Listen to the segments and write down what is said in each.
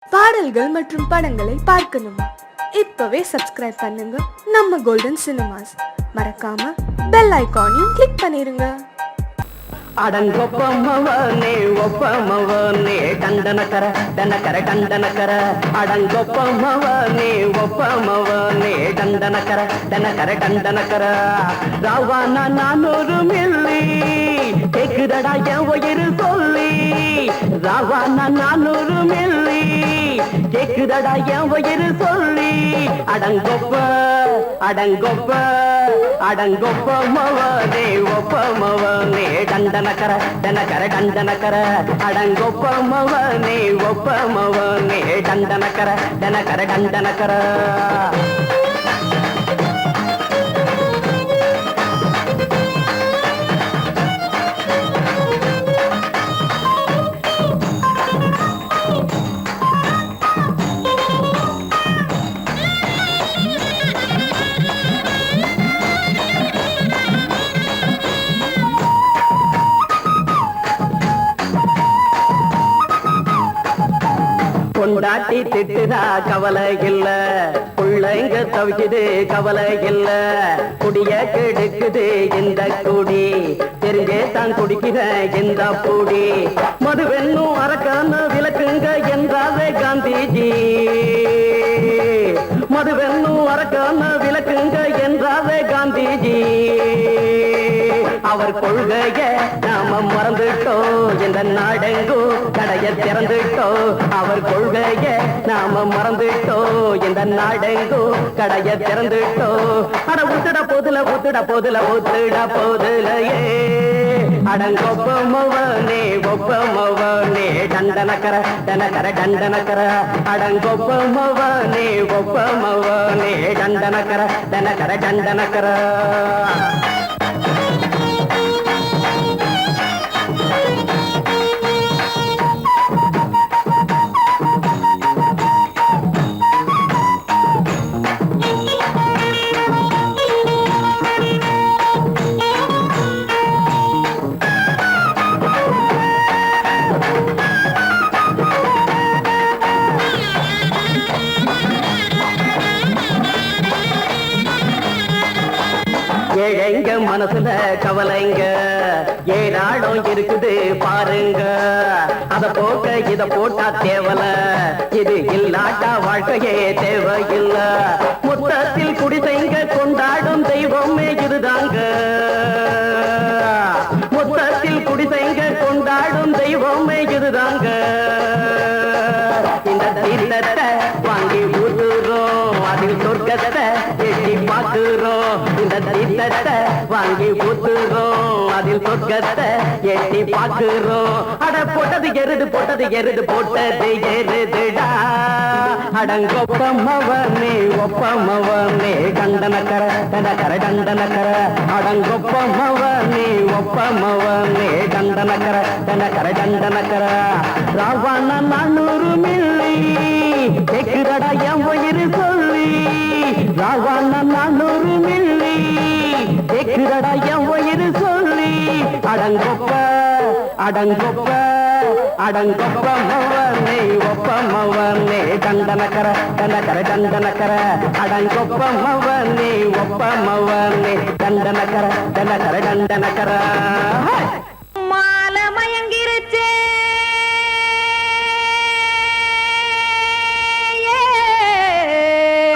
பாடல்கள் மற்றும் படங்களை பார்க்கணுமா? இப்பவே சப்ஸ்கிரைப் பண்ணுங்க நம்ம கோல்டன் சினிமாஸ். மறக்காம பெல் ஐகானையும் கிளிக் பண்ணிருங்க. அடங்கொப்பமவனே ஒப்பமவனே டண்டனக்கர டனக்கர டண்டனக்கர அடங்கொப்பமவனே ஒப்பமவனே டண்டனக்கர டனக்கர டண்டனக்கர ராவானா 400 மில்லி கேக்குதடா என் உயிர் சொல்லி ராவானா 400 மில்லி கேக்குதடா என் உயிர் சொல்லி அடங்கொப்ப அடங்கொப்ப அடங்கொப்பமவனே ஒப்பமவனே டண்டனக்கர டனக்கர டண்டனக்கர அடங்கொப்பமவனே ஒப்பமவனே டண்டனக்கர டனக்கர டண்டனக்கர கொண்டாட்டி திட்டுதா கவலை இல்ல பிள்ளைங்க தவிக்குது கவலை இல்ல குடிய கெடுக்குது இந்த குடி தெரிஞ்சே தான் குடிக்கிற இந்த பூடி மதுவென்னும் அரக்கான விளக்குங்க என்றாவே காந்திஜி மதுவென்னும் அரக்கான விளக்குங்க என்றாவே காந்திஜி அவர் கொள்கைய நாம மறந்துட்டோம் இந்த நாடெங்கோ கடைய திறந்துட்டோம் அவர் கொள்கைய நாம மறந்துட்டோம் இந்த நாடெங்கோ கடைய திறந்துட்டோம் அட ஊத்துட போதுல ஊத்துட போதுல ஊத்துட போதுலையே அடங்கொப்பமவனே ஒப்பமவனே டண்டனக்கர டனக்கர டண்டனக்கர அடங்கொப்பமவனே ஒப்பமவனே டண்டனக்கர டனக்கர டண்டனக்கர ஏழைங்க மனசுல கவலைங்க ஏராளம் இருக்குது பாருங்க அத போக்க இத போட்டா தேவல இது இல்லாட்டா வாழ்க்கையே தேவையில்ல மொத்தத்தில் குடிசைங்க கொண்டாடும் தெய்வமே இதுதாங்க மொத்தத்தில் குடிசைங்க கொண்டாடும் தெய்வமே இதுதாங்க இந்த தீர்த்தத்தை வாங்கி ஊத்துறோம் அதில் சொர்க்கத்தை எட்டி பார்க்கிறோம் இந்த தீர்த்தத்தை வாங்கி ஊத்துறோம் அதில் சொர்க்கத்தை எட்டி பார்க்கிறோம் அட போட்டது எருது போட்டது எருதுடா அடங்கொப்பமவனே ஒப்பமவனே டண்டனக்கர டனக்கர டண்டனக்கர அடங்கொப்பமவனே ஒப்பமவனே டண்டனக்கர டனக்கர டண்டனக்கர ராவானா 400 மில்லி கேக்குதடா என் உயிர் சொல்லி ராவானா 400 மில்லி கேக்குதடா என் உயிர் சொல்லி அடங்கொப்ப அடங்கொப்ப அடங்கொப்பமவனே ஒப்பமவனே டண்டனக்கர டனக்கர டண்டனக்கர அடங்கொப்பமவனே ஒப்பமவனே டண்டனக்கர டனக்கர டண்டனக்கர மாலை மயங்கிருச்சே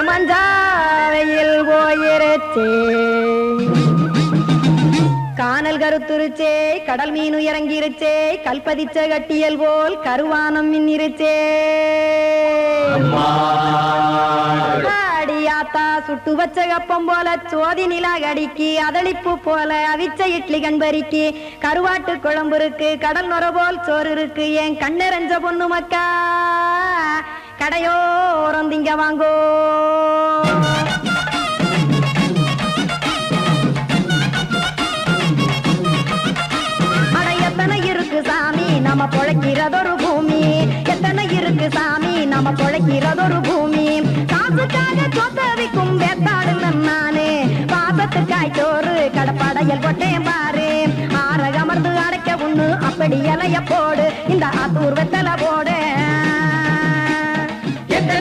மஞ்சாவையில் போயிருச்சே கானல் கருத்துருச்சே கடல் மீன் இறங்கிருச்சே கல்பதிச்ச கட்டியல் போல் கருவானம் மின்னிருச்சே அடியாத்தா சுட்டு வச்ச கப்பம் போல சோதி நிலா கடிக்கு அதளிப்பு போல அவிச்ச இட்லி கண்பறிக்கு கருவாட்டு குழம்பு இருக்கு கடல் நொர போல் சோறு இருக்கு என் கண்ணெரஞ்ச பொண்ணு மக்கா கடையோரம் திங்க வாங்கோ எத்தனை இருக்கு சாமி நம்ம பொழைக்கிறதொரு பூமி எத்தனை இருக்கு சாமி நம்ம பொழைக்கிறதொரு பூமி காசுக்காக சொத்தவிக்கும் வேத்தாடு நானே பாசத்துக்காய் சோறு கடப்படையல் கொட்டேன் பாரு ஆரகமர்ந்து அடைக்க ஒண்ணு அப்படி இலைய போடு இந்த ஆத்தூர் வெத்தலை போடு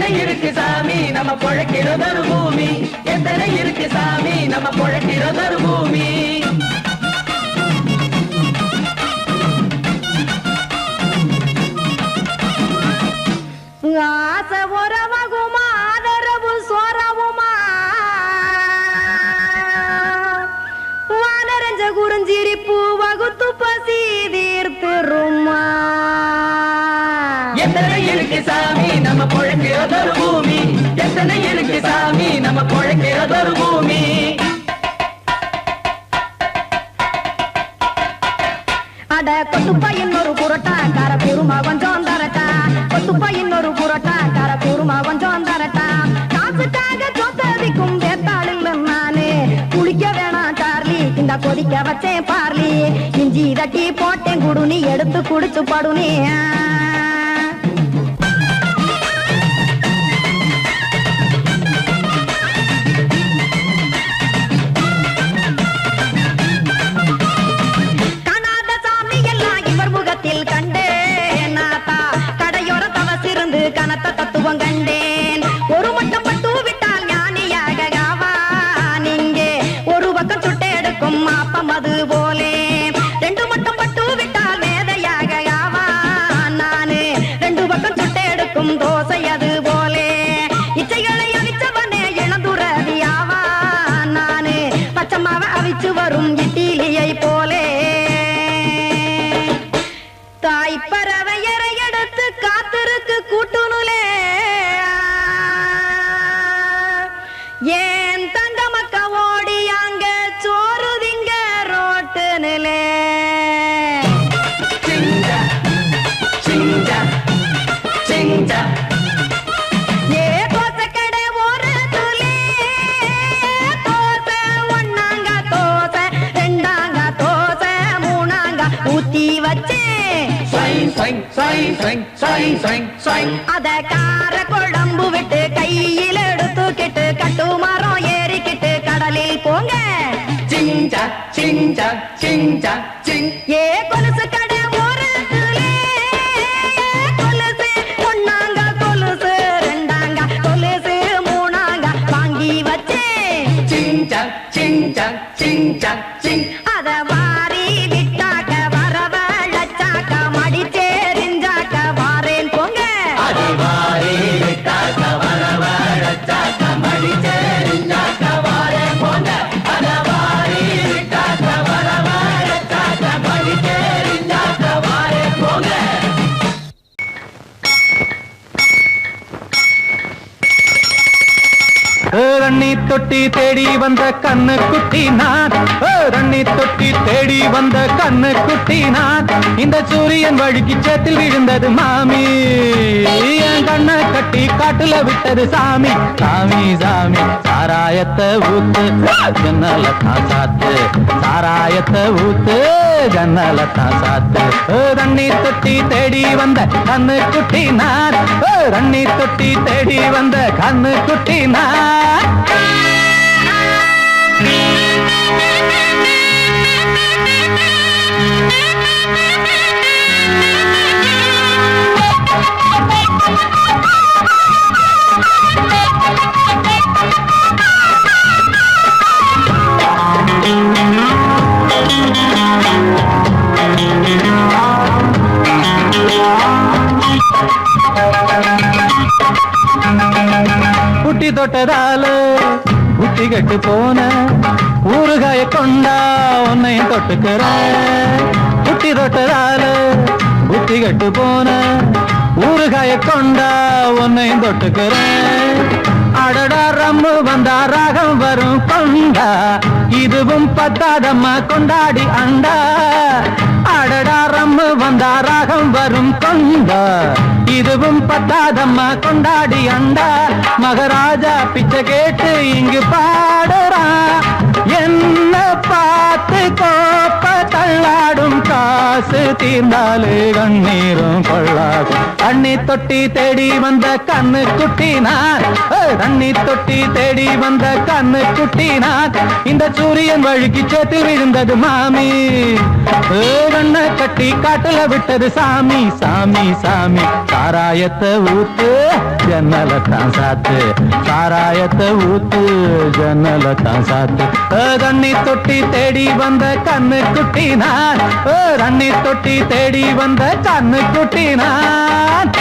எத்தனை இருக்கு சாமி நம்ம பொழைக்கிறதொரு பூமி, எத்தனை இருக்கு சாமி நம்ம பொழைக்கிறதொரு பூமி. ஆசை உறவகுமா ஆதரவு சோரவுமா வானரஞ்ச குறிஞ்சிரிப்பு வகுத்து பசி தீர்த்துருமா. எத்தனை இருக்கு சாமி நம்ம பொழைக்கிறதொரு பூமி, எத்தனை இருக்கு சாமி நம்ம பொழைக்கிறதொரு பூமி. அட கொத்துப்பா இன்னொரு புரோட்டா கார குருமா கொஞ்சம் தரட்டா, கொத்துப்பா இன்னொரு புரோட்டா கார குருமா கொஞ்சம் தரட்டா. காசுக்காக சொத்ததிக்கும் வேத்தாளில் நானு குளிக்க வேணாம் சார்லி, இந்த கொதிக்க வச்சேன் பார்லி. இஞ்சி தட்டி போட்டேன் குடுனி எடுத்து குடிச்சு படுனி. கனத்த தத்துவம் கண்டேன் ஒரு மட்டம் பட்டு விட்டால் ஞானியாக ஆவான் இங்கே. ஒரு பக்கம் சுட்டு எடுக்கும் மாப்பம் அது போலே, ரெண்டு மட்டம் பட்டு விட்டால் மேதையாக ஆவான் நானு. ரெண்டு பக்கம் சுட்டு எடுக்கும் தோசை அது போலே, இச்சைகளை அவிச்சவனே இளந்துறவி ஆவான் நானு. பச்சமாவ அவிச்சு வரும் இட்டிலியை போலே தாய் பறவையரை எடுத்து காத்திருக்கு கூட்டுனுலே. ஏன் தங்க மக்க ஓடி அங்க சோறுதிங்க ரோட்டு நிலே. ஏ தோசை கடை ஒரு துளி தோசை, ஒன்னாங்க தோசை, ரெண்டாங்க தோசை, மூணாங்க ஊத்தி வச்சே. அத கார குழம்பு விட்டு கையில் எடுத்துக்கிட்டு கட்டு மரம் ஏறிக்கிட்டு கடலில் போங்க. ஏ கொலுசு கடை ஒரு கொலுசு, ஒன்னாங்க கொலுசு, ரெண்டாங்க கொலுசு, மூணாங்க வாங்கி வச்சே. அத வாரி விட்டாக்க வரவழைச்சாக்க மடிச்சேரிஞ்சாக்க வாரேன் போங்க. ரண்ணி தொட்டி தேடி வந்த கண்ணு குட்டி நான், ரண்ணி தொட்டி தேடி வந்த கண்ணு குட்டி நான். இந்த சூரியன் வழுக்கி சேத்தில் விழுந்தது மாமி, என் கண்ணை கட்டி காட்டுல விட்டது சாமி. சாமி சாமி சாராயத்தை ஊத்து ஜன்னல தான் சாத்து, சாராயத்தை ஊத்து ஜன்னல தான் சாத்து. ரண்ணி தொட்டி தேடி வந்த கண்ணு குட்டி நான், ரண்ணி தொட்டி தேடி வந்த கண்ணு குட்டி நான். புட்டி தொட்டதால புத்தி கட்டு போன ஊறுகாய கொண்டா உன்னையும் தொட்டுக்கிற. புட்டி தொட்டதால புத்தி கட்டு போன ஊறுகாய கொண்டா உன்னையும் தொட்டுக்கிற. அடடா ரம்மு வந்தா ராகம் வரும் கொண்டா, இதுவும் பத்தாதம்மா கொண்டாடி அண்டா. அடடா ரம்மு வந்தா ராகம் வரும் கொண்டா, இதுவும் பத்தாதம்மா கொண்டாடி அண்டா. மகாராஜா பிச்சை கேட்டு இங்கு பாடுறான், என்ன பார்த்து கோப்ப தள்ளாடும் காசு தீர்ந்தாலே கண்ணீரும் கொள்ளாகும். தண்ணி தொட்டி தேடி வந்த கண்ணு குட்டி நான், தண்ணி தொட்டி தேடி வந்த கண்ணு குட்டி நான். இந்த சூரியன் வழுக்கி சேத்தில் விழுந்தது மாமி, கண்ணை கட்டி காட்டுல விட்டது சாமி. சாமி சாமி சாராயத்தை ஊத்து ஜன்னலை தான் சாத்து சாராயத்தை ஊத்து ஜன்னலை தான் சாத்து தண்ணி தொட்டி தேடி வந்த கண்ணு குட்டி நான் தண்ணி தொட்டி தேடி வந்த கண்ணு குட்டி நான்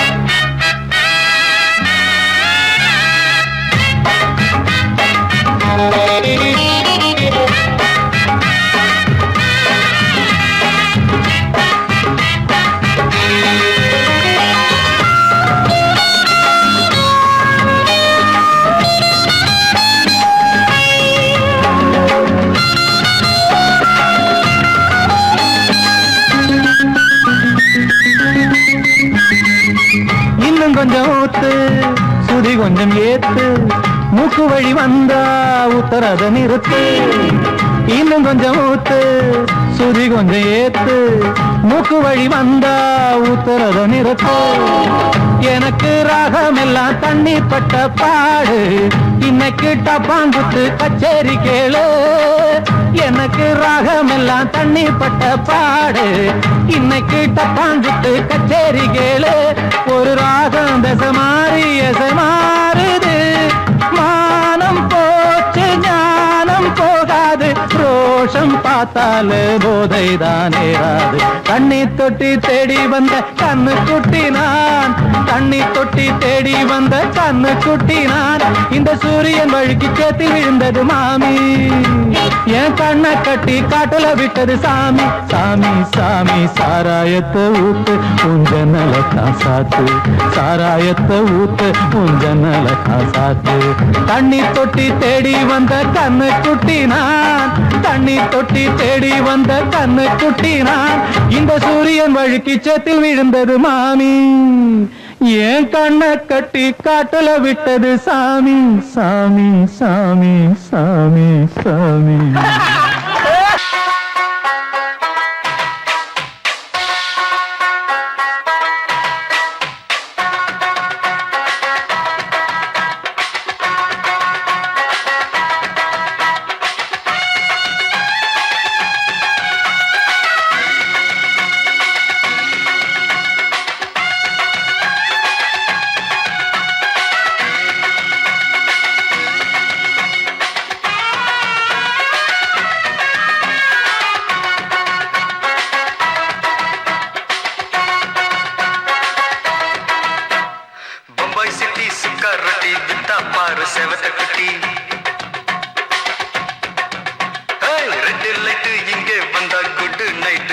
இன்னும் கொஞ்சம் ஊத்து சுதி கொஞ்சம் ஏத்து மூக்கு வழி வந்தா உத்தரத நிறுத்து இன்னும் கொஞ்சம் ஊத்து சுதி கொஞ்சம் ஏத்து மூக்கு வழி வந்தா உத்தரத நிறுத்து எனக்கு ராகம் எல்லாம் தண்ணி பட்ட பாடு இன்னைக்கு டப்பாங்குத்து கச்சேரி கேளு எனக்கு ராகம் எல்லாம் தண்ணி பட்ட பாடு இன்னைக்கு டப்பாங்குத்து கச்சேரி கேளு ஒரு ராகம் தசை மாறி எசை மாறுது மானம் போச்சு ஞானம் போகாது ரோஷம் பார்த்தாலே போதைதான் ஏறாது தண்ணி தொட்டி தேடி வந்த கண்ணு குட்டி நான் தண்ணி தொட்டி தேடி வந்த கண்ணு குட்டி நான் இந்த சூரியன் வழுக்கி சேத்தி விழுந்தது மாமி என் கண்ணை கட்டி காட்டுல விட்டது சாமி சாமி சாமி சாராயத்தை ஊத்து உஞ்சனல காசாத்து சாராயத்தை ஊத்து உஞ்சனல காசாத்து தண்ணி தொட்டி தேடி வந்த கண்ணு குட்டி நான் தண்ணி தொட்டி தேடி வந்த கண்ணு குட்டி நான் இந்த சூரியன் வழுக்கி சேத்தில் விழுந்தது மாமி என் கண்ணை கட்டி காட்டுல விட்டது சாமி சாமி சாமி சாமி சாமி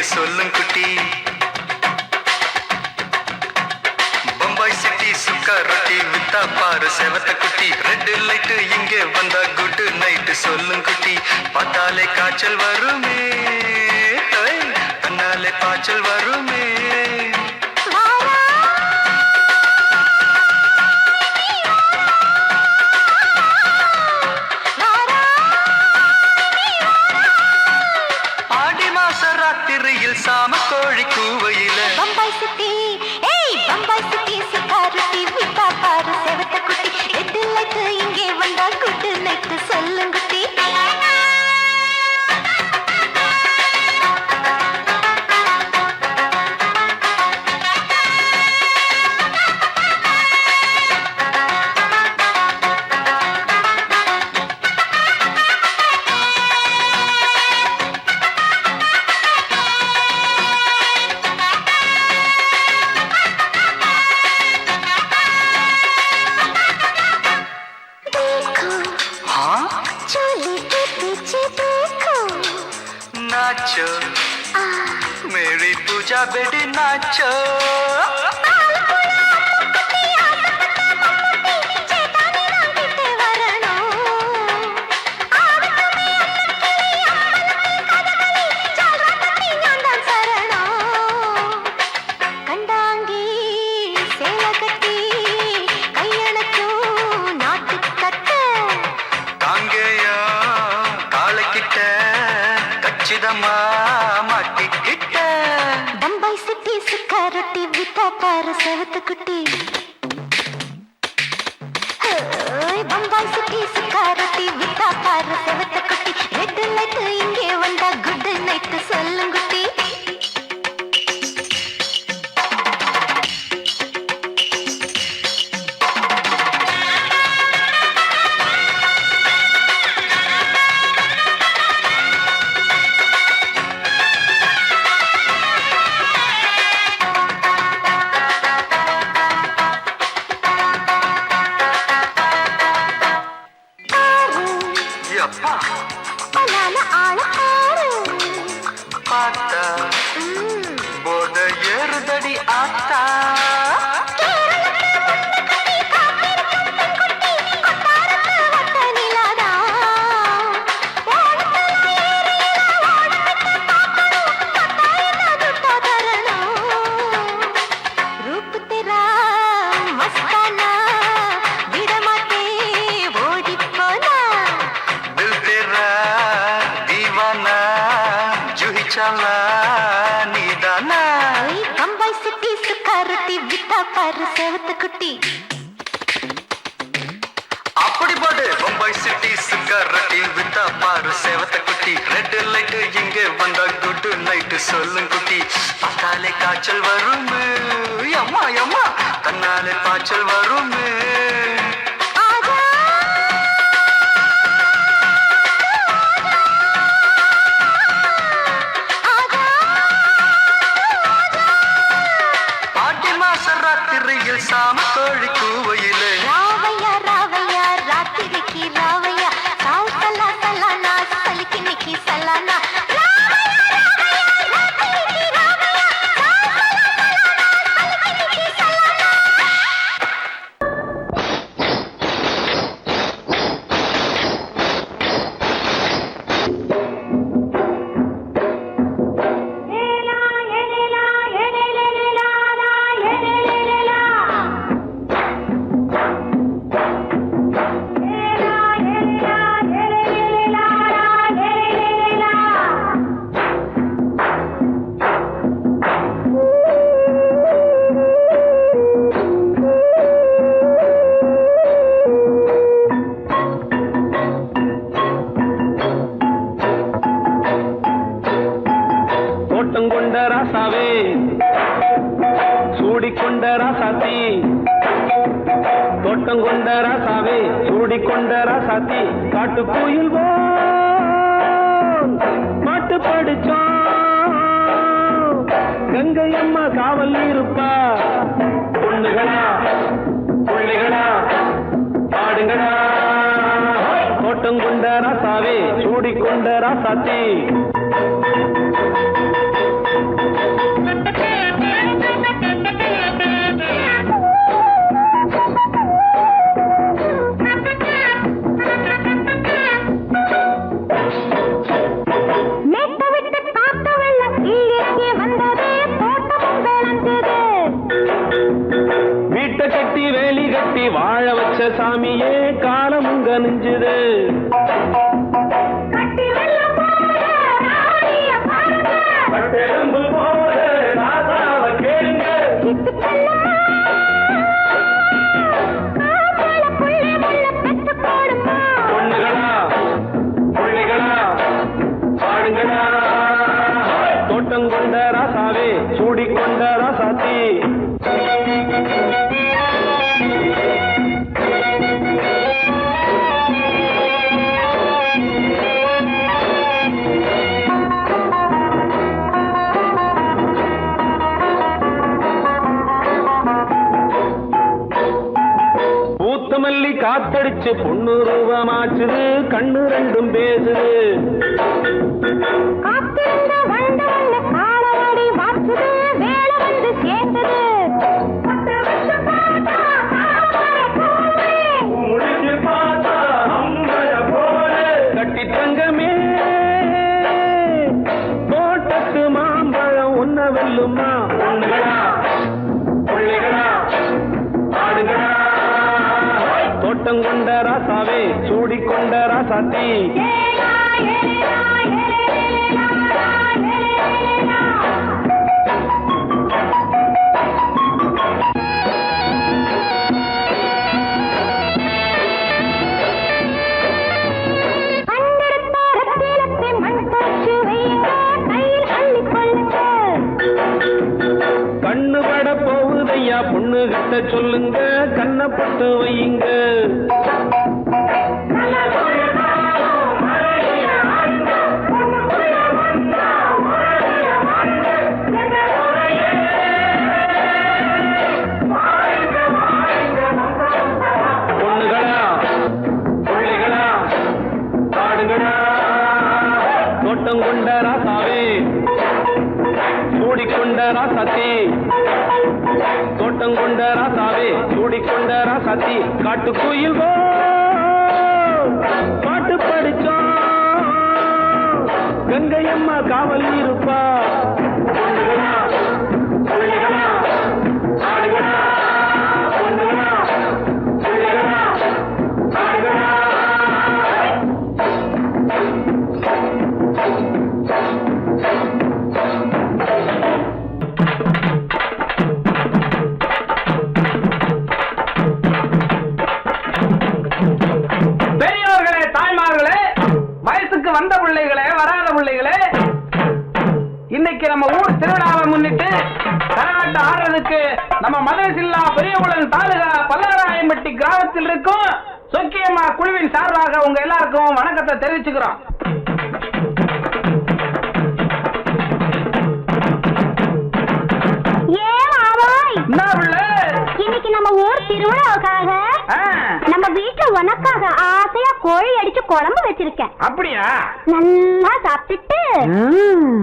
சொல்லும் குட்டி பம்பாய் சிட்டி சுக்கா ரொட்டி வித்தா பாரு செவத்த குட்டி ரெட் லைட் இங்கே வந்தா குட் நைட் சொல்லும் குட்டி பார்த்தாலே காய்ச்சல் வருமே தன்னாலே பாய்ச்சல் வருமே சாம கோழி கூவையில பம்பாய் சிட்டி பம்பாய் சிட்டி சுக்கா ரொட்டி வித்தா பாரு செவத்த குட்டி ரெட் லைட் இங்கே வந்தா குட் நைட் சொல்லும் குட்டி नाचो मेरी पूजा बेटी नाचो பம்பாய் சிட்டி சுக்கா ரொட்டி வித்தா பாரு செவத்த குட்டி பம்பாய் சிட்டி சுக்கா ரொட்டி வித்தா பாரு செவத்த குட்டி ரெட் லைட் இங்கே வந்தா குட் நைட் சொல்லும் குட்டி பாரு செவத்து குட்டி. அப்படி போடு பம்பாய் சிட்டி சுக்கர் ரொட்டி வித்தா பாரு சேவத்த குட்டி. ரெட் லைட் இங்கே வந்தா குட் நைட் சொல்லும் குட்டி. பார்த்தாலே காய்ச்சல் வரும் அம்மா அம்மா தன்னாலே பாய்ச்சல் வரும். ஆடி மாச ராத்திரியில் சாம கோழி கூவையிலே ராவையா ராவையா ராத்திரிக்கு ராவையா சாவு சல்லா சல்லானா சலிக்கு நிக்கி சல்லானா. தோட்டங்கொண்ட ராசாவே சூடிக்கொண்ட ராசாத்தி. தோட்டங்கொண்ட ராசாவே சூடிக்கொண்ட ராசாத்தி. காட்டு கோயில் பாட்டு படிச்சோம். கங்கை அம்மா காவல் இருப்பா. பொண்ணுகளா பிள்ளைகளா பாடுங்களா. தோட்டங்கொண்ட ராசாவே சூடிக்கொண்ட ராசாத்தி. வீட்டை கட்டி வேலி கட்டி வாழ வச்ச சாமியே காலமுங்க நெஞ்சுது. பொண்ணுகளா பிள்ளைகளா பாடுங்களா. தோட்டங்கொண்ட ராசாவே சூடிக்கொண்ட ராசாத்தி. பூத்தமல்லி காத்தடிச்சு பொண்ணு ரூபமாச்சுது. கண்ணு ரெண்டும் பேசுது. கட்டி தங்கமே தோட்டத்து மாம்பழம் ஒன்ன வெல்லுமா. பொண்ணுகளா பிள்ளைகளா பாடுங்களா. தோட்டங்கொண்ட ராசாவே சூடிக்கொண்ட ராசாத்தி. கண்ணு பட போகுதையா பொண்ணு கிட்ட சொல்லுங்க. கண்ணப்பட்டு வையுங்க. பொண்ணுகளா பிள்ளைகளா பாடுங்களா. தோட்டங்கொண்ட ராசாவே சூடிக்கொண்ட ராசாத்தி. தோட்டங்கொண்ட ராசாவே சூடிக்கொண்ட ராசாத்தி. காட்டு கோயில் பாட்டு படிச்சோம். கங்கை அம்மா காவல் இருப்பா. பொண்ணுகளா பிள்ளைகளா பாடுங்களா. பொண்ணுகளா பிள்ளைகளா பாடுங்களா. பிள்ளைகளே, வராத பிள்ளைகளே, இன்னைக்கு நம்ம ஊர் திருவிழாவை முன்னிட்டு கரகாட்டம் ஆடுறதுக்கு நம்ம மதரசில்லா பெரியகுளம் தாலுகா பல்லாராயம்பட்டி கிராமத்தில் இருக்கும் சொக்கியம்மா குழுவின் சார்பாக உங்க எல்லாருக்கும் வணக்கத்தை தெரிவிச்சுக்கிறோம். இன்னைக்கு நம்ம ஊர் திருவிழாவுக்காக நம்ம வீட்டுல உனக்காக ஆசையா கோழி அடிச்சு குழம்பு வச்சிருக்கேன். அப்படியா? நல்லா சாப்பிட்டுட்டு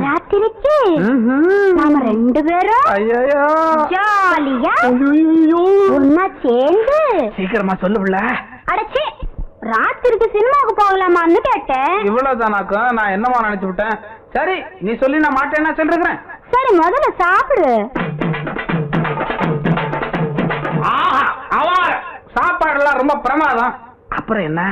ராத்திரிக்கு நாம 2 பேரும் ஜாலியா ஒன்னா சேர்ந்து சீக்கிரமா சொல்லுவில்ல. அடைச்சி ராத்திரிக்கு சினிமாவுக்கு போகலாமான்னு கேட்டேன். இவ்வளவுதானாக்கா? நான் என்னமா நினைச்சு விட்டேன். சரி, நீ சொல்லி நான் மாட்டேன்னா சொல்றேன். சரி, முதல்ல சாப்பிடு. சாப்பாடுலாம் ரொம்ப பிரமாதம். அப்புறம் என்ன?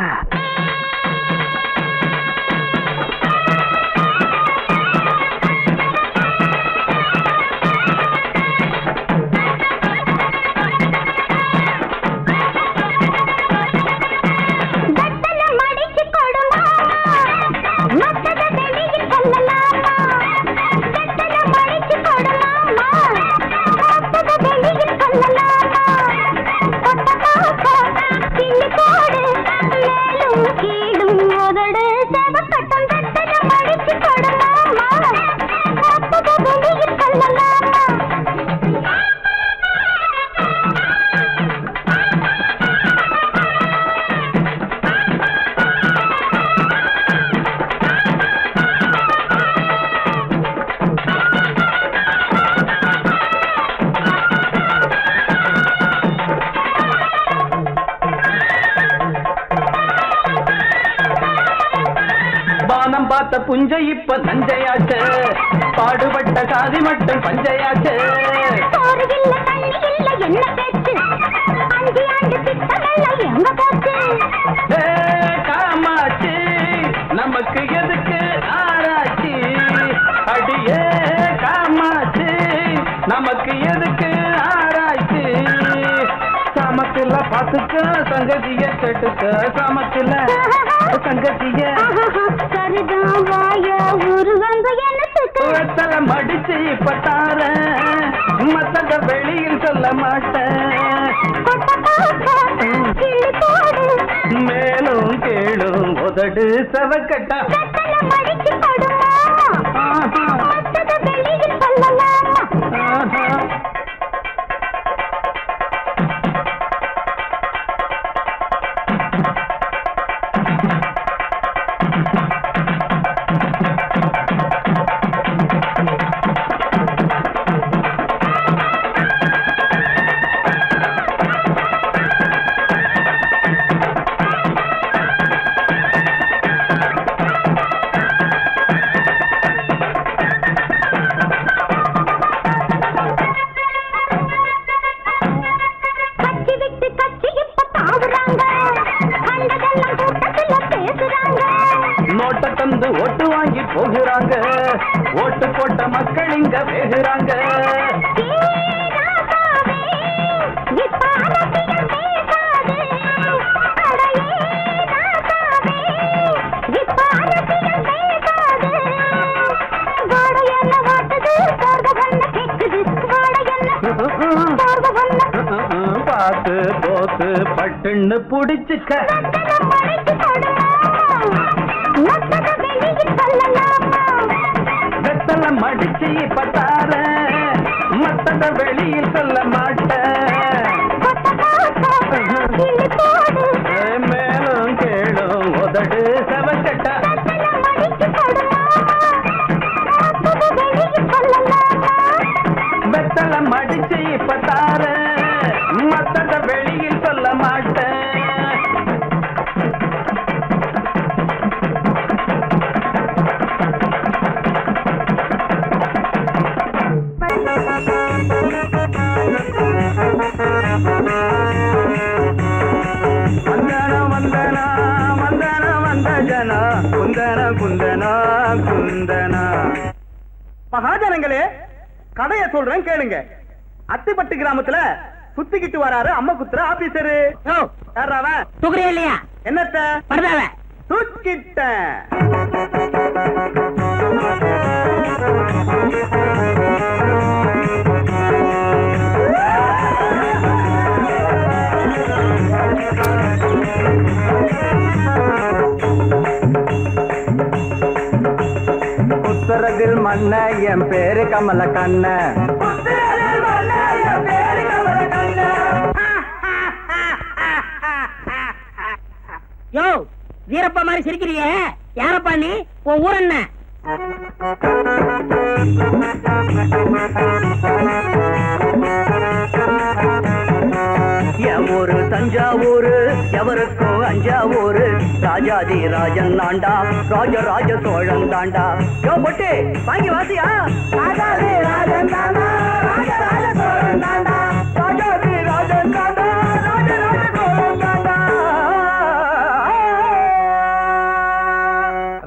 பார்த்த புஞ்சை இப்ப நஞ்சையாச்சு, பாடுபட்ட சாதி மட்டும் பஞ்சையாச்சு. காமாச்சு நமக்கு எதுக்கு ஆராய்ச்சி, அடியே காமாச்சு நமக்கு எதுக்கு ஆராய்ச்சி. சமத்துல பாத்துக்க சங்கதிய கேட்டுக்க, சமத்துல சங்கதிய மடிச்சு இப்ப தார மத்தத வெளியில் சொல்ல மாட்டேன். மேலும் கேளும் உதடு சவக்கட்டா ஓட்டு வாங்கி போகிறாங்க, ஓட்டு போட்ட மக்கள் இங்க பேசுறாங்க. பார்த்து போத்து பட்டுன்னு புடிச்சுக்க, வெத்தல மடிச்சு பத்தார மத்தத வெளியில் சொல்ல மாட்டேன். மேலும் கேளும் உதடு சவக்கட்டா வெத்தல மடிச்சு பத்தார மத்தத வெளியில் சொல்ல மாட்டேன். மகாஜனங்களே, கதைய சொல்றேன் கேளுங்க. அத்திப்பட்டு கிராமத்துல சுத்திக்கிட்டு வராரு அம்மா குத்துற ஆபீசரு. இல்லையா என்னத்த தூக்கிட்ட உத்தரத்தில் மன்ன என் பேரு கமல கண்ண. யோ வீரப்பா மாதிரி சிரிக்கிறியே, யாரப்பா நீ? உன் ஊர் என்ன? என் ஊரு தஞ்சாவூரு, எவருக்கும் அஞ்சாவூரு. ராஜாதி ராஜன் தாண்டா, ராஜராஜ சோழன் தாண்டா. யோ பொட்டு வாங்கி வாசியா. ராஜாதி ராஜன் தாண்டா, ராஜராஜ சோழன் தாண்டா. ராஜாதி ராஜன் தாண்டா, ராஜராஜ சோழன் தாண்டா.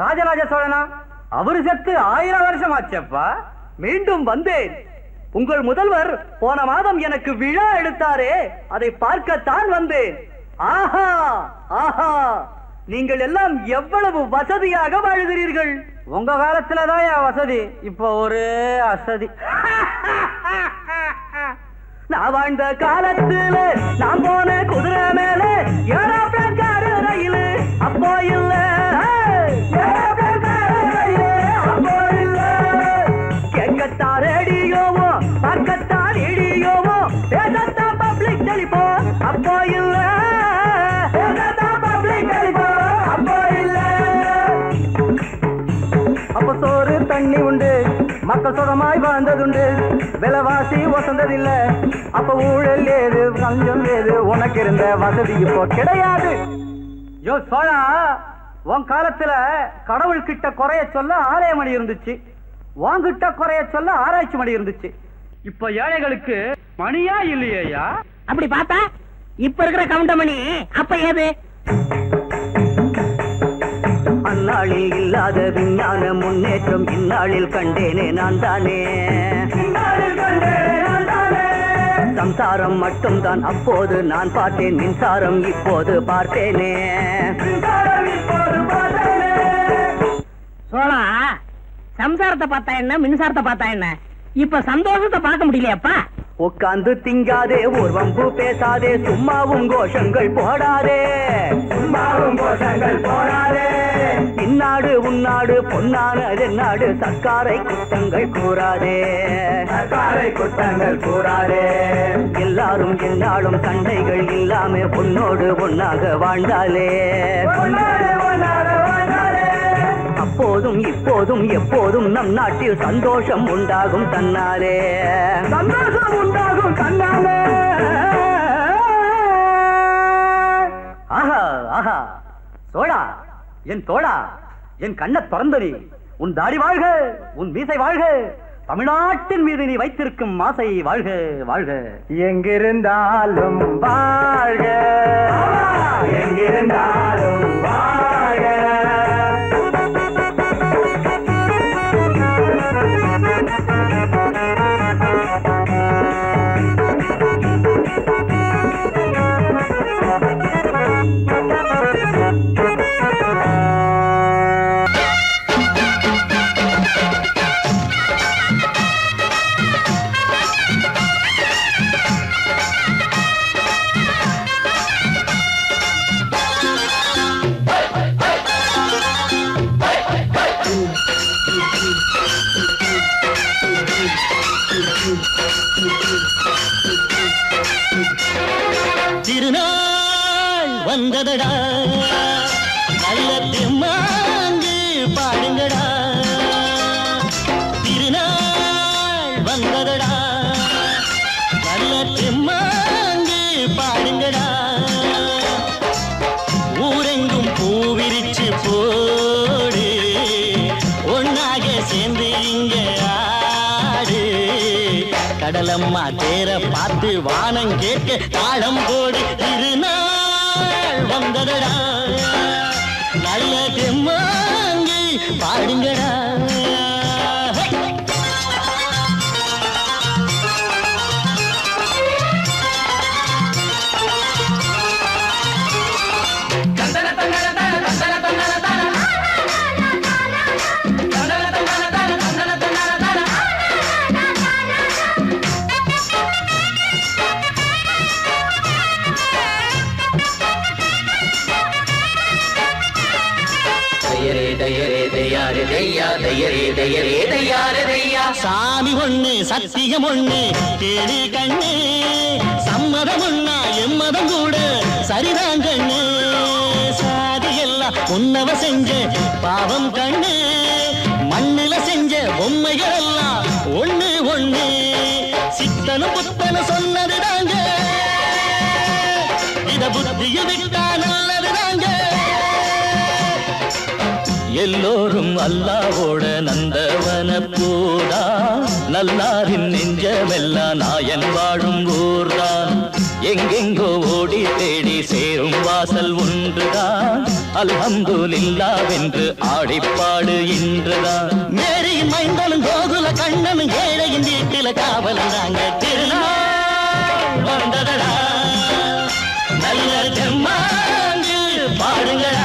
ராஜராஜ சோழனா? அவரு செத்து 1000 வருஷம் ஆச்சப்பா. மீண்டும் வந்தேன். உங்கள் முதல்வர் போன மாதம் எனக்கு விழா எடுத்தாரே, அதை பார்க்கத்தான் வந்தேன். ஆஹா ஆஹா, நீங்கள் எல்லாம் எவ்வளவு வசதியாக வாழ்கிறீர்கள். உங்க காலத்துலதான் என் வசதி, இப்ப ஒரே அசதி. நான் வாழ்ந்த காலத்துல நான் போன குதிரை மேல ஏரோப்ளேன் காரு ரயில் அப்போ இல்ல. ஏரோப்ளேன் காரு ரயில் அப்போ இல்ல. கேட்கத்தான் ரேடியோவோ, பார்க்கத்தான் ரேடியோவோ, பேசத்தான் பப்ளிக் டெலிபோன் அப்போ இல்ல. பேசத்தான் பப்ளிக் டெலிபோன் அப்போ இல்ல. அப்ப சோறு தண்ணி உண்டு, மக்கள் சுகமாய் வாழ்ந்ததுண்டு. விலைவாசி வசந்ததில்ல, அப்ப ஊழல் ஏது, கஞ்சம் ஏது, உனக்கு இருந்த வசதி இப்போ கிடையாது. யோ சோழா, உன் காலத்துல கடவுள் கிட்ட குறைய சொல்ல ஆலய மணி இருந்துச்சு, உன்கிட்ட குறைய சொல்ல ஆராய்ச்சி மணி இருந்துச்சு. இப்ப ஏழைகளுக்கு மணியா இல்லையா? அப்படி பார்த்தா இப்ப இருக்கிற கவுண்டமணி அப்ப ஏது? அந்நாளில் இல்லாத விஞ்ஞான முன்னேற்றம் இந்நாளில் கண்டேனே நான் தானே. சம்சாரம் மட்டும்தான் அப்போது நான் பார்த்தேன், மின்சாரம் இப்போது பார்த்தேனே. சோழா, சம்சாரத்தை பார்த்தா என்ன, மின்சாரத்தை பார்த்தா என்ன? இப்ப சந்தோஷத்தை பார்க்க முடியலையாப்பா? உட்கார்ந்து திங்காதே, ஒரு வம்பு பேசாதே, சும்மாவும் கோஷங்கள் போடாதே. சும்மாவும் கோஷங்கள் போடாதே. இந்நாடு உன்னாடு பொன்னானது நாடு, சர்க்காரை குற்றங்கள் கூறாதே. சர்க்காரை குற்றங்கள் கூறாதே. எல்லாரும் என்னாலும் சண்டைகள் இல்லாம உன்னோடு ஒன்னாக வாழ்ந்தாலே. அப்போதும் இப்போதும் எப்போதும் நம் நாட்டில் சந்தோஷம் உண்டாகும் தன்னாலே. சந்தோஷம் உண்டாகும் தன்னாலே. ஆஹா ஆஹா, சோழா என் தோழா, என் கண்ண திறந்தனி, உன் தாடி வாழ்க, உன் மீசை வாழ்க, தமிழ்நாட்டின் மீது நீ வைத்திருக்கும் ஆசை வாழ்க வாழ்க. எங்கிருந்தாலும் வாழ்க, எங்கிருந்தாலும் வாழ்க. திருநாள் வந்ததடா, நல்ல தெம்மாங்கு பாடுங்கடா. திருநாள் வந்ததடா, நல்ல தெம்மாங்கு பாடுங்கடா. ஊரெங்கும் பூவிரிச்சு போடு, ஒன்னாக சேர்ந்து இங்க ஆடு. கடலம்மா தேர பார்த்து வானம் கேட்க தாளம் போடு. திருநாள் வந்ததடா, நல்ல தெம்மாங்கி பாடுங்கடா. தையரே தையரே தையாரே தையா தையரே தையரே தையாரே தையா. சாமி ஒண்ணு சத்தியம் ஒண்ணு கேளு கண்ணு, சம்மதம் ஒண்ணா எம்மதம் கூட சரிதான் கண்ணு. சாதி எல்லாம் உன்னவ செஞ்ச பாவம் கண்ணு, மண்ணில செஞ்ச பொம்மைகள் எல்லாம் ஒண்ணு ஒண்ணு. சித்தனும் புத்தனும் சொன்னது தாங்க, இத புத்தியில் விட்டா நல்லது தாங்க. எல்லோரும் அல்லாவோட நந்தவன பூதா, நல்லாரின் நெஞ்சமெல்லாம் நாயன் வாழும் ஊர்தான். எங்கெங்கோ ஓடி தேடி சேரும் வாசல் ஒன்றுதான், அல்ஹம்துலில்லாஹ்வென்று ஆடிப்பாடு இன்றுதான். மேரியின் மைந்தனும் கோகுல கண்ணனும் ஏழையின் வீட்டில காவலன் தாங்க. திருநாள் வந்ததடா, நல்ல தெம்மாங்கு பாடுங்களா.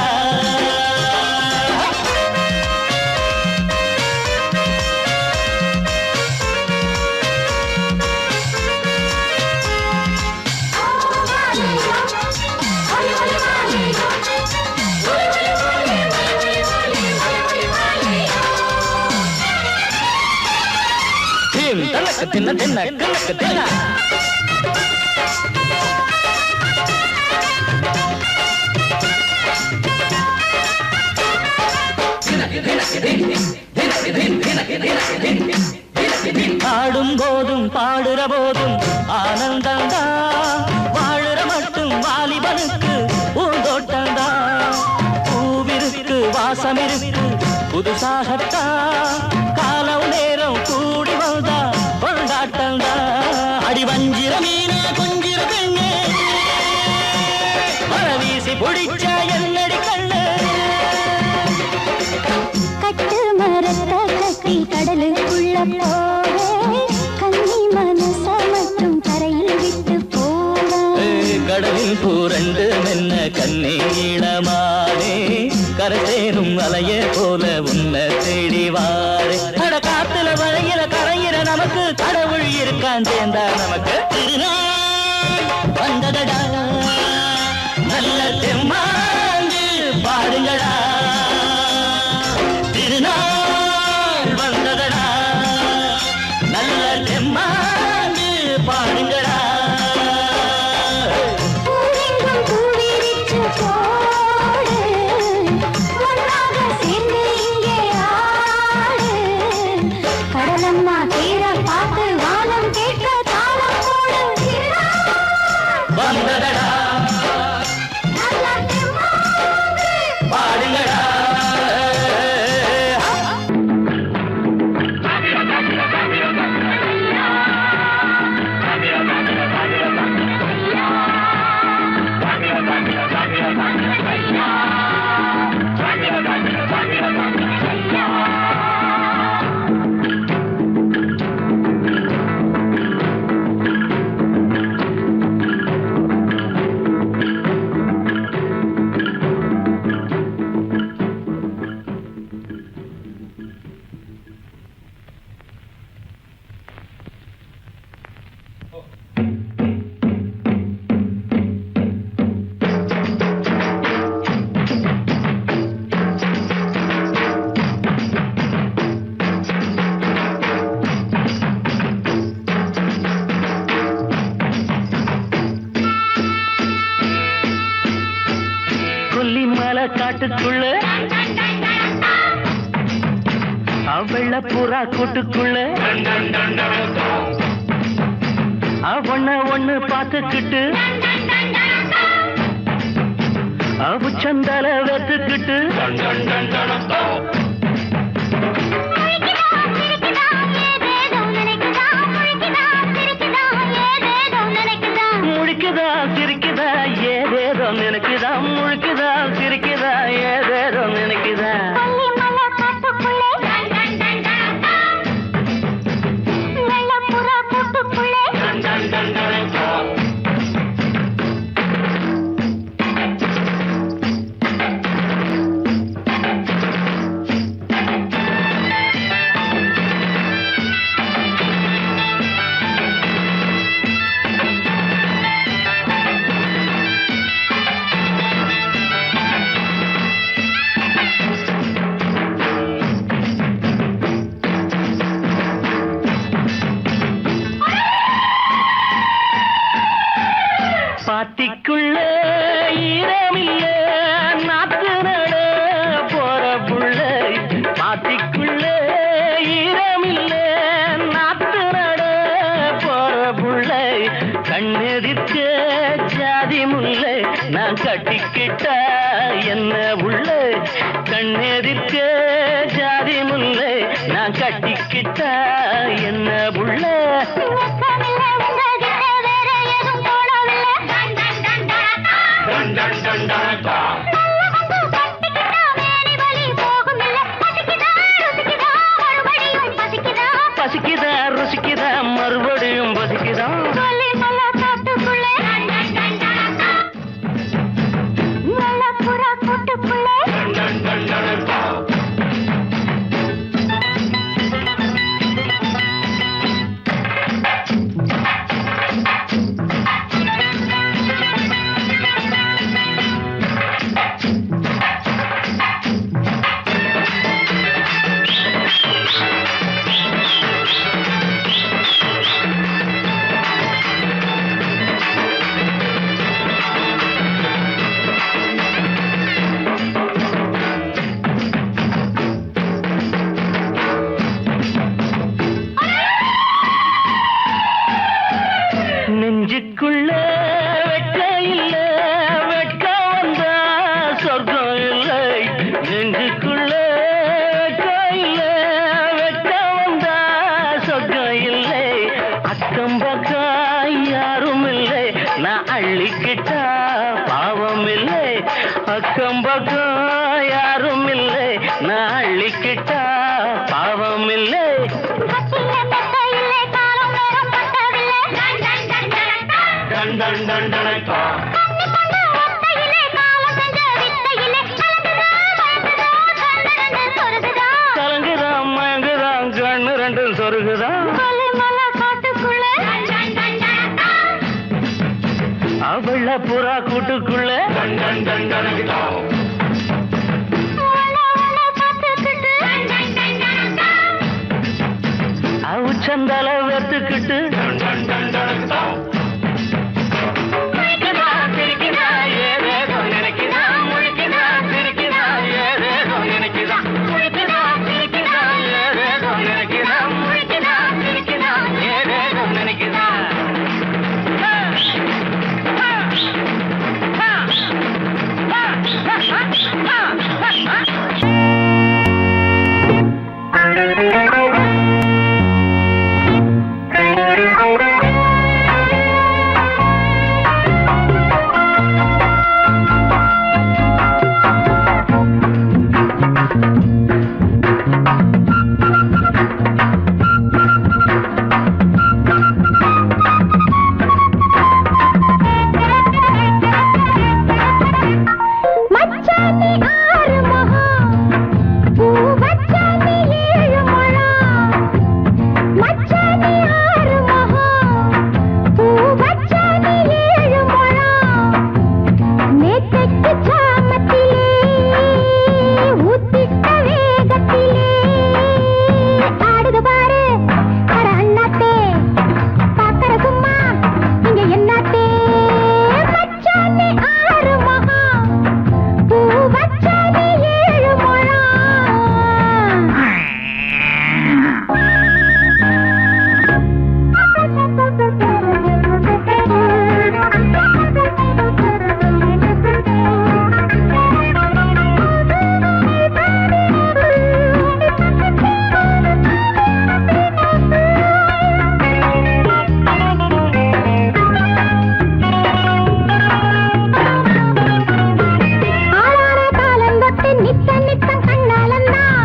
தின்ன தின்ன கணக்கு தின்ன ஆடும் போதும் பாடுற போதும் ஆனந்தந்தா, வாழுற மட்டும் வாலிபனுக்கு பூந்தோட்டந்தா. பூவிருக்கு வாசம் இருக்கு புதுசாகத்தா, காலம் நேரம் கூடி வந்தா கொண்டாட்டந்தா. அடி வஞ்சிர மீனே கொஞ்சிர பெண்ணே, மர வீசி பிடிச்ச என்னடி கண்ணு. கட்டு மரத்த கட்டி கடலுக்குள்ள போவே, கன்னி மனச மட்டும் கரையில் விட்டு போவே. கடலில் பூரண்டு மென்ன கண்ணீளமானே, கரசேரும் அலைய போல உன்னை தேடி வாரே. அட காத்துல வளையில கரையிற நமக்கு கடவுள் இருக்கான் சேர்ந்தா நமக்கு. திருநாள் வந்ததடா, நல்ல தெம்மாங்கு பாடுங்கடா. திருநாள் வந்ததடா, நல்ல தெம்மாங்கு பாடுங்கடா. பூவெங்கும் பூவிரிச்சு போடு, ஒன்றாக சேர்ந்து இங்கே ஆடு. கடலம்மா தீர பார்த்து வானம் கேட்க தாளம் போடு. வந்ததடா, நல்ல தெம்மாங்கு பாடுங்கடா. கொல்லிமலை காட்டுக்குள்ள வெள்ள புறா கூட்டுக்குள்ள ஒண்ண ஒண்ணு பார்த்துக்கிட்டு உச்சந்தல வெத்துக்கிட்டு முழிக்குதா சிரிக்குதா ஏதேதோ நினைக்குதா. முழிக்குதா சிரிக்குதா ஏதேதோ நினைக்குதா. கட்டிக்கிட்டா என்ன உள்ள கண்ணெதிர்க்க ஜாதி முல்லை நான் கட்டிக்கிட்டா என்ன உள்ள பசிக்குதா ருசிக்குதா மறுபடியும் பசிக்குதா நெஞ்சுக்குள்ள வெட்க இல்ல வெட்க வந்தா சொர்க்கம் இல்லை நெஞ்சுக்குள்ள வெட்க இல்ல வெட்க வந்தா சொர்க்கம் இல்லை அக்கம் பக்கம் யாரும் இல்லை நான் அள்ளிக்கிட்டா பாவம் இல்லை அக்கம் பக்கம் யாரும் இல்லை நான் அள்ளிக்கிட்டா பாவம் இல்லை கலங்குதான் மயங்குதான் கண்ணு ரெண்டும் சொருகுதான் அவள புறா கூட்டுக்குள்ள அவுச்சந்தால வெத்துக்கிட்டு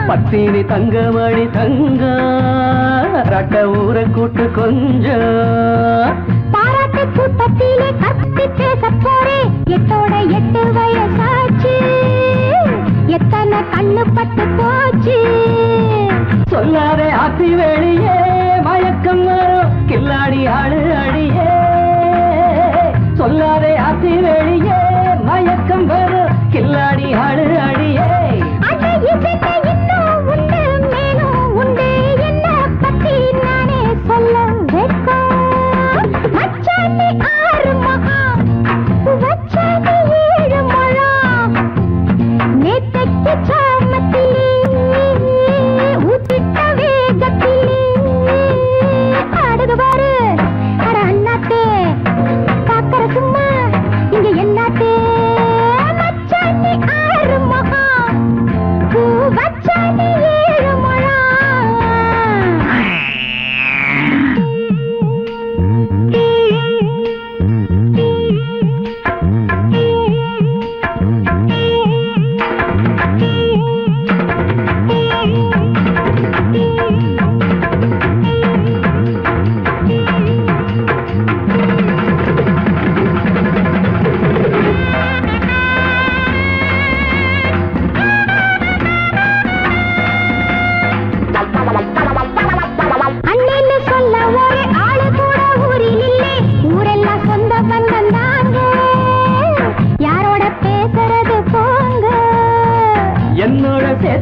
பத்தினி தங்கமணி தங்க ரட்ட ஊரை கூட்டு கொஞ்சம் பாராட்டு கூட்டத்திலே கத்தி பேச போறே எட்டோட 8 வயசாச்சு எத்தனை கண்ணு பட்டு போச்சு சொல்லாதே ஆத்தி வெளியே மயக்கம் வரும் கில்லாடி ஆடு அடியே சொல்லாதே ஆத்தி வெளியே மயக்கம் வரும் கில்லாடி ஆடு அடியே என்ன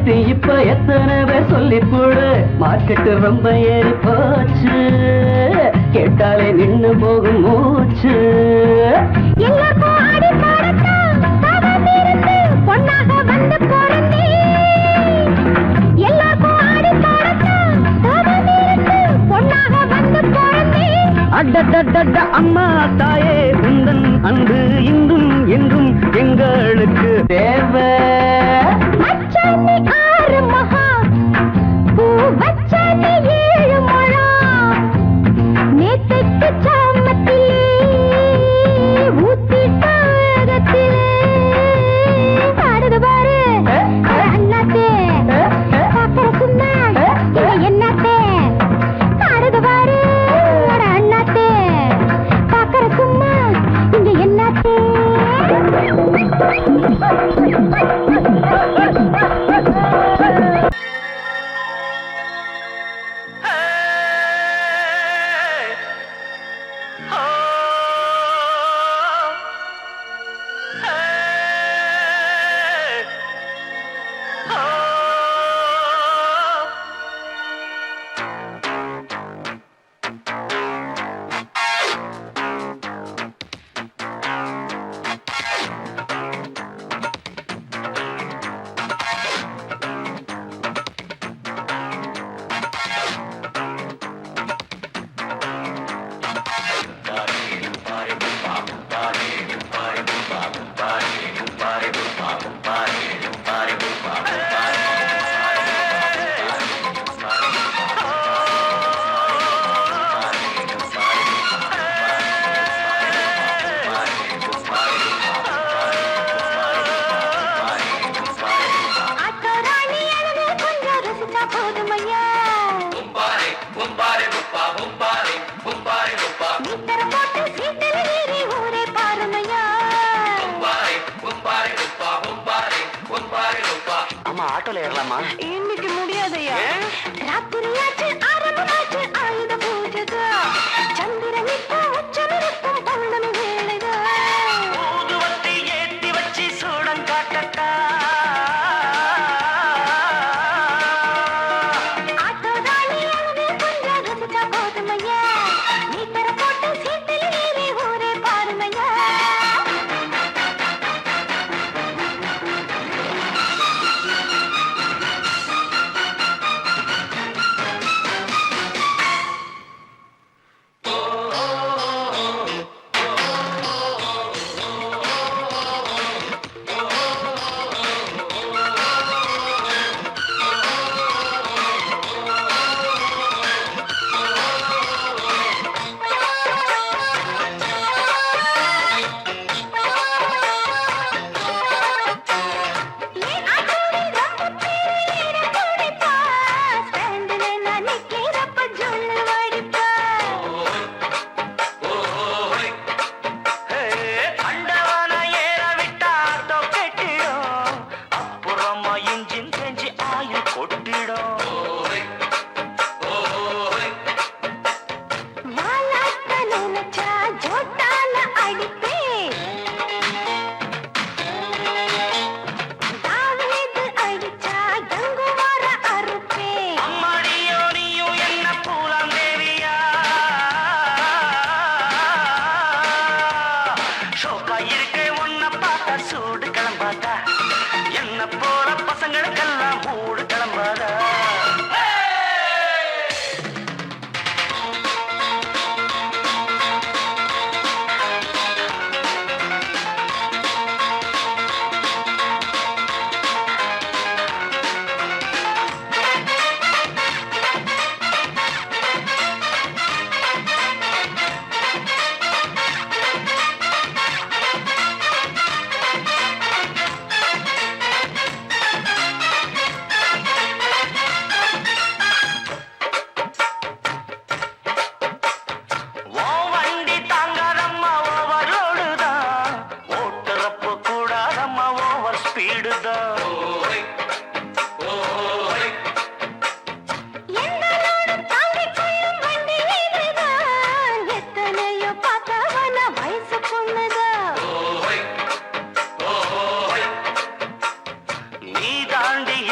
பத்தி இப்ப எத்தனை பேர் சொல்லி போடு மார்க்கெட்டு ரொம்ப ஏறி போச்சு கேட்டாலே நின்னு போகும் மூச்சு எல்லாருக்கும் ஆடி பாடத்தான் தவம் இருந்து பொன்னாக வந்து பிறந்தே. எல்லாருக்கும் ஆடி பாடத்தான் தவம் இருந்து பொன்னாக வந்து பிறந்தே. அடடடட அம்மா தாயே உந்தன் அன்பு இன்றும் என்றும் எங்களுக்கு தேவை. மச்சானி 6 மகா பூ வச்சானி 7 முழம் நேத்தைக்கு சாமத்திலே ஊத்திட்டாகத்திலே பாடுது பாரு அண்ணாத்தே பாக்கற சும்மா என்னத்தே பாடுது பாரு அண்ணாத்தே பாக்கற சும்மா இங்க என்னத்தே. ஆட்டோல ஏறலாமா? இன்னைக்கு முடியாதையா? ராத்திரியாச்சு ஆரம்பமாச்சு ஆயுத பூஜைக்கு சந்திரன் இப்போ உச்சமிருக்கும் பௌர்ணமி வேளைக்கு ஊதுவத்தி ஏத்தி வச்சு சூடம் காட்டட்டா ஆட்டோதானி அழுது கொஞ்சம் ரசிச்சா போதுமையா நீ தர போட்டு சீட்டில் ஏறி ஊரே பாருமையா.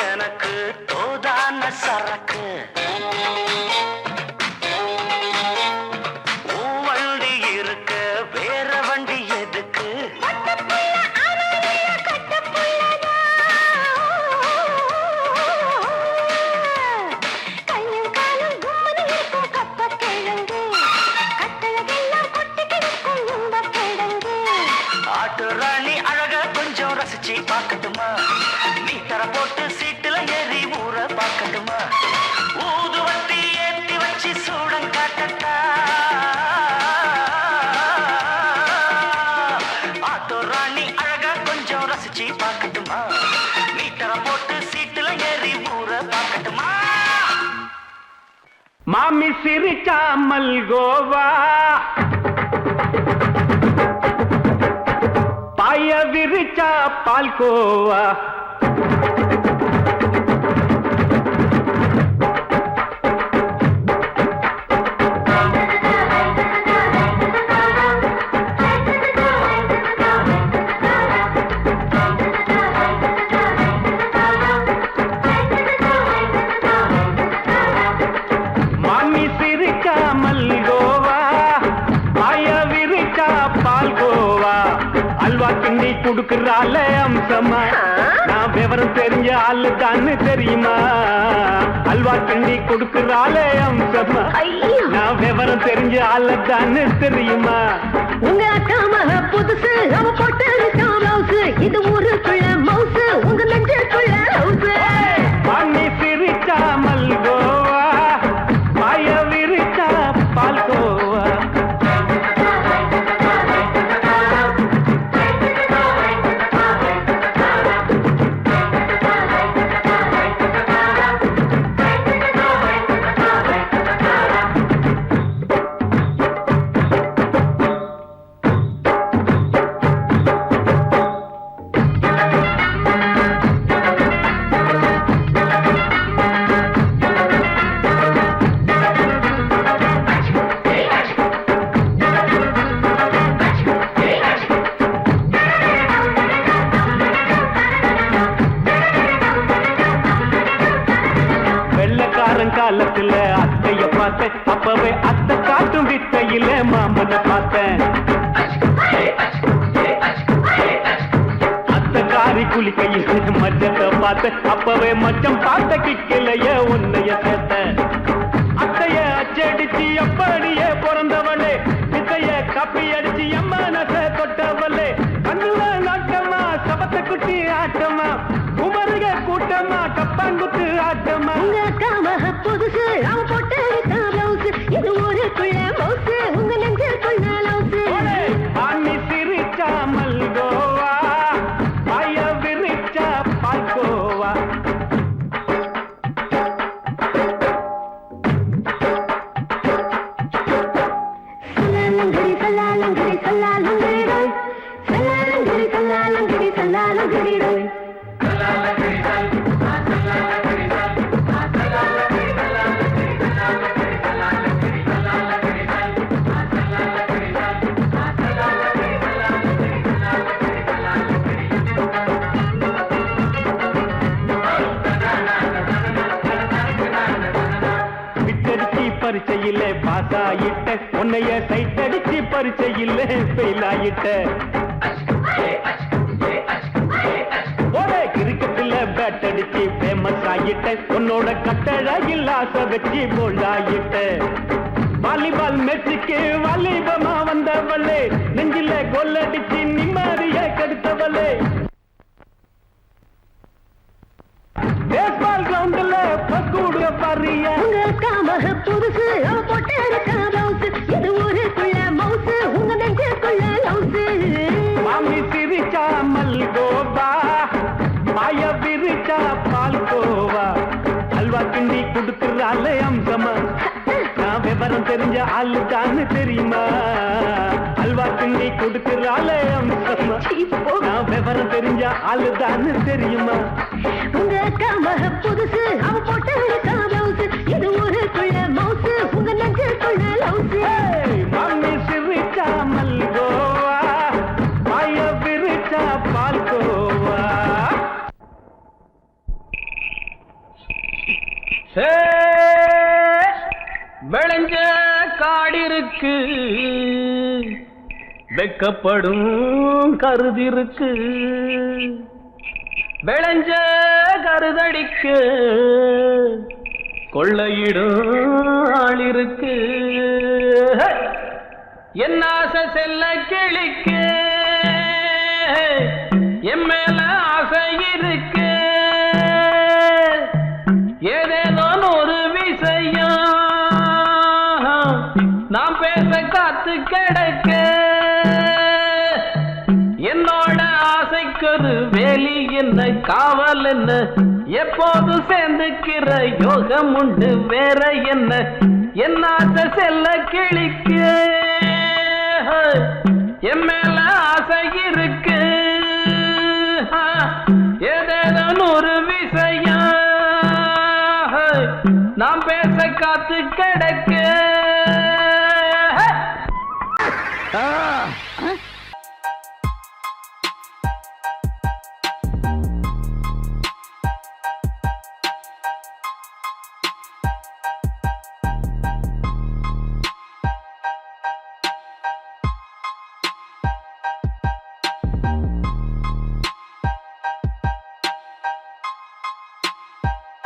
எனக்கு பார்க்கட்டுமா மீட்டர போட்டு சீட்டுல ஏறி ஊற பார்க்கட்டுமா ஊதுவத்தி ஏத்தி வச்சு சூடம் காட்டட்டா ஆட்டோ ராணி அழகா கொஞ்சம் ரசிச்சு பார்க்கட்டுமா மீட்டர போட்டு சீட்டுல ஏறி ஊற பார்க்கட்டுமா மாமி சிரிச்சா மல்கோவா பாய விரிச்சா பால்கோவா மாமி சிரிச்சா மல்கோவா பாய விரிச்சா பால்கோவா அல்வா கிண்டி குடுக்கறால அம்சமா நான் விவரம் தெரிஞ்ச ஆளு தான்னு தெரியுமா அல்வா கிண்டி குடுக்கறால அம்சமா நான் விவரம் தெரிஞ்ச ஆளு தான்னு தெரியுமா உங்க அக்கா மக புதுசு அவ போட்டு பிளவுஸ் இது ஊருக்குள்ள மவுசு உங்க நெஞ்சுக்குள்ள ஹவுஸ் மாமி சிரிச்சா மல்கோவா பாய விரிச்சா பால்கோவா காலத்துல அத்தைய பார்த்தேன் அப்பவே அத்தை காட்டும் வித்தையில மாமனை பார்த்தேன் அத்தை காரி குளிக்கையில் மச்சத்தை பார்த்தேன் அப்பவே மச்சம் பார்த்த கிக்கலைய உன்னைய சேர்த்தேன் அத்தைய அச்சடிச்சு அப்படியே பிறந்தவளே வித்தைய காப்பி அடிச்சு எம்மனச தொட்டவளே கண்ணுல நாட்டமா சபத்தை குட்டி ஆட்டமா குமருக கூட்டமா கப்பாங்குத்து ஆட்டமா உங்க அக்கா மக புதுசு அவ போட்டு பிளவுஸ் இது ஊருக்குள்ள மவுசு உங்க நெஞ்சுக்குள்ள லவுஸ் ஆமி சிரிச்சா மல்கோவா பாய விரிச்சா பால்கோவா சல்லாலங்கடி சல்லாலங்கடி சல்லாலங்கடி சல்லாலங்கடி சல்லாலங்கடி பரிச்சையில பாஸ் ஆயிட்ட உன்னைய சைட் அடிச்சு பரிச்சையில ஃபெயில் ஆயிட்ட ஒரே கிரிக்கெட்ல பேட் அடிச்சு ஃபேமஸ் ஆயிட்ட உன்னோட கட்டழகில் ஆசை வச்சு போல்ட் ஆயிட்ட வாலிபால் மேட்சுக்கு வாலிபமா வந்தவளே நெஞ்சில கோல் அடிச்சு நிம்மதிய கெடுத்தவளே பேஸ்பால் கிரவுண்ட்ல பக்கூட பாரியா உங்க அக்கா மக புதுசு அவ போட்டு பிளவுஸ் இது ஊருக்குள்ள மவுசு உங்க நெஞ்சுக்குள்ள லவுஸ் மாமி சிரிச்சா மல்கோவா பாய விரிச்சா பால்கோவா அல்வா கிண்டி குடுக்கறால அம்சமா நான் விவரம் தெரிஞ்ச ஆளு தான்னு தெரியுமா அல்வா கிண்டி குடுக்கறால அம்சமா நான் விவரம் தெரிஞ்ச ஆளு தான்னு தெரியுமா உங்க அக்கா மக புதுசு அவ போட்டு பிளவுஸ் இது ஊருக்குள்ள மவுசு உங்க நெஞ்சுக்குள்ள லவுஸ் மாமி சிரிச்சா மல்கோவா பாய விரிச்சா பால்கோவா விளைஞ்ச காடிருக்கு வெக்கப்படும் கருதிருக்கு விளைஞ்ச கருதடிக்கு கொள்ளையிடும் ஆளிருக்கு என் ஆசை செல்ல கிளிக்கு என் மேல இருக்கு ஏதேதோ ஒரு விஷயம் நாம் பேச காத்து கிடக்க என்னோட ஆசைக்கொரு வேலி என்ன காவல் என்ன எப்போது சேர்ந்துக்கிற யோகம் உண்டு வேற என்ன என்னாச செல்ல கிளிக்கு என் மேல ஆசை இருக்கு